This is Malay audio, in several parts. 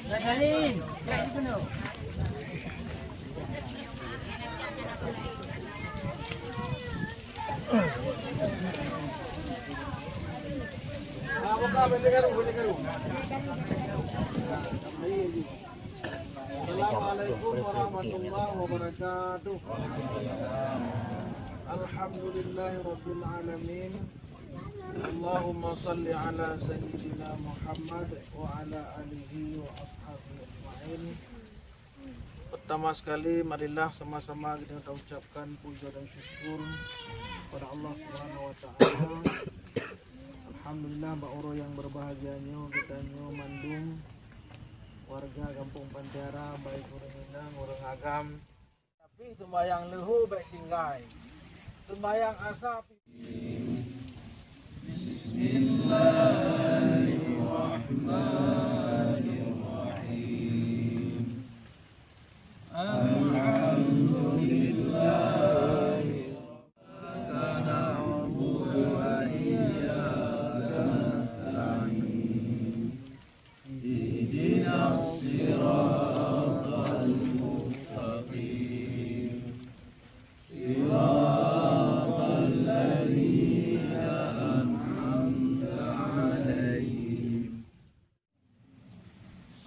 Gagalin. Kayak itu no. Assalamualaikum warahmatullahi wabarakatuh. Alhamdulillahirabbil alamin. Allahumma salli ala sayyidina Muhammad wa ala alihi wa ashabihi ajma'in. Pertama sekali marilah sama-sama kita ucapkan puja dan syukur kepada Allah Subhanahu wa taala. Alhamdulillah ba'uro yang berbahagianya kita nyo mandung warga Kampung Pantera baik orang Minang, orang Agam. Tapi sembahyang lehu baik tinggai. Sembahyang asap. Bismillahirrahmanirrahim. Alhamdulillah.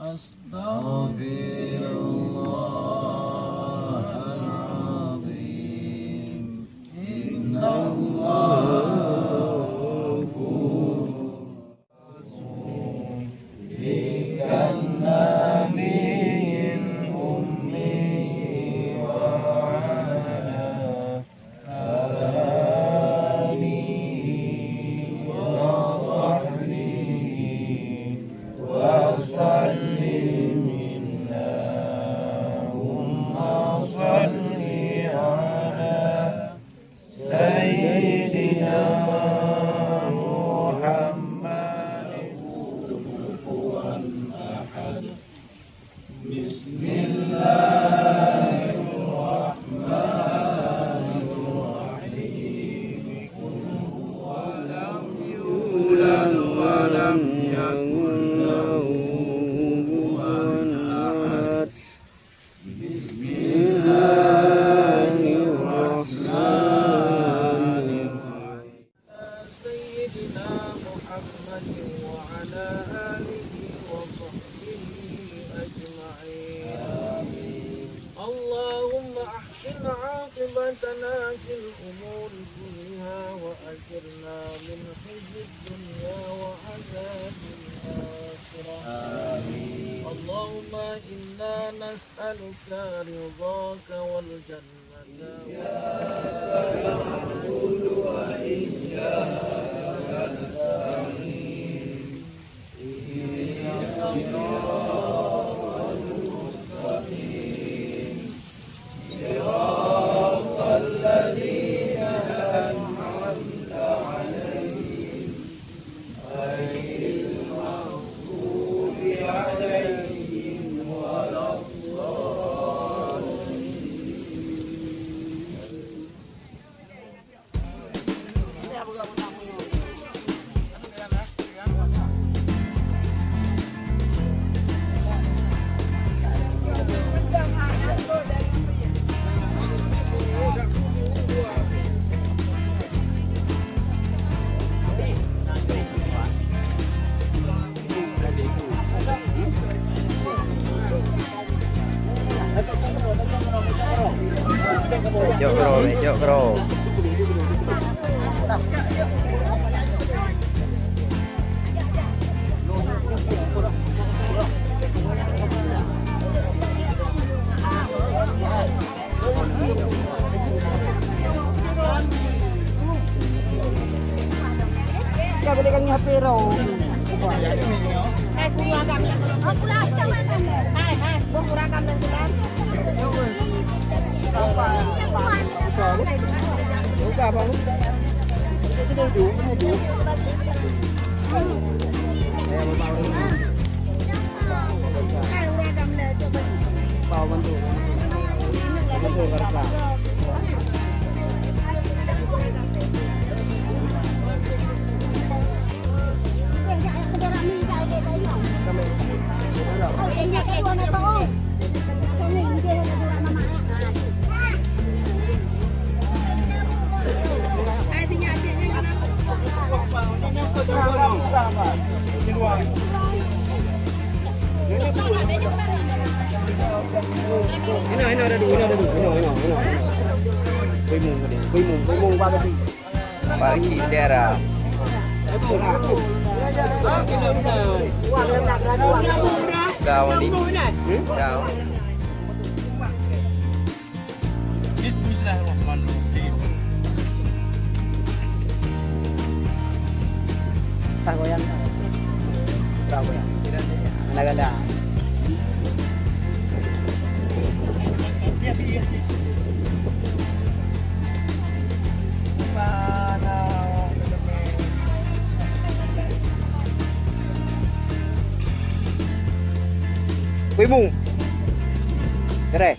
Astaghfirullahaladzim. Innallahu ghafurun. Bikanna min ummi wa ala alihi wa sahbihi wa sallim. عاقبتنا في الأمور كلها وأجرنا من خزي الدنيا وعذاب الآخرة. آمين. اللهم إنا نسألك رضاك والجنة. إياك نعبد وإياك نستعين. اهدنا الصراط المستقيم. صراط الذين أنعمت عليهم غير المغضوب عليهم ولا Medyo bro. Kaya balikan niya pero. Hai, kurang kami. Oh, kurang sama kami. Hai, kurang kami kurang. Buka apa lu? Itu dulu, dulu. Saya mau tahu dulu. Hai, kurang kami coba. Bawa bantu. Bantu kerja. Oke, Yang kedua nak tahu. Ini dia nak dua mama. Ini ada dua, ini. Bimung ba cái gì? Ba chỉ đera. Gao đi. Gao. Bismillahirrahmanirrahim. Tahu yang tahu yang. Nagala. Bimung. Kere.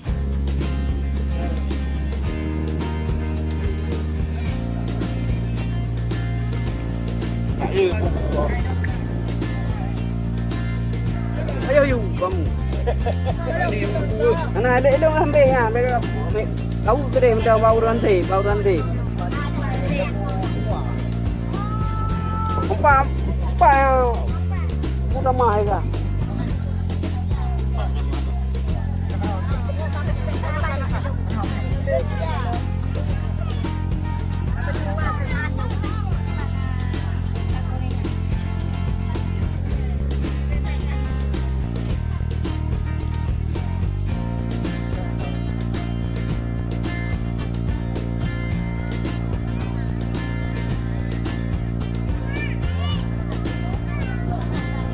Ayo yung kamu. Ana ada dong ambe ha, kau gede mendak bau rantai. Apa udah mahal kah?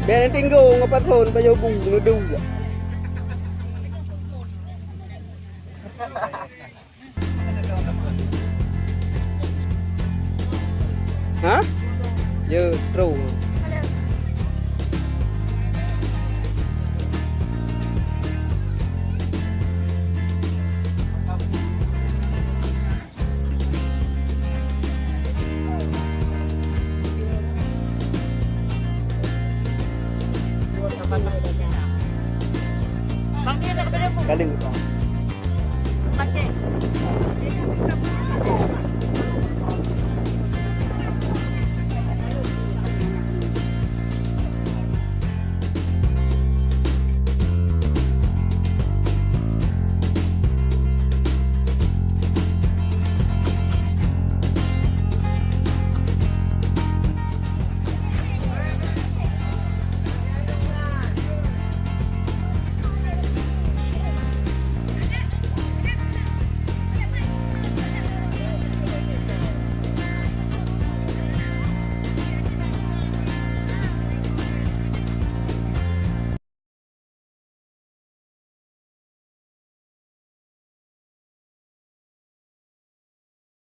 Biar tinggal ngapat hon bayo bung nudu. Hả? Giờ trù. Kaling ito.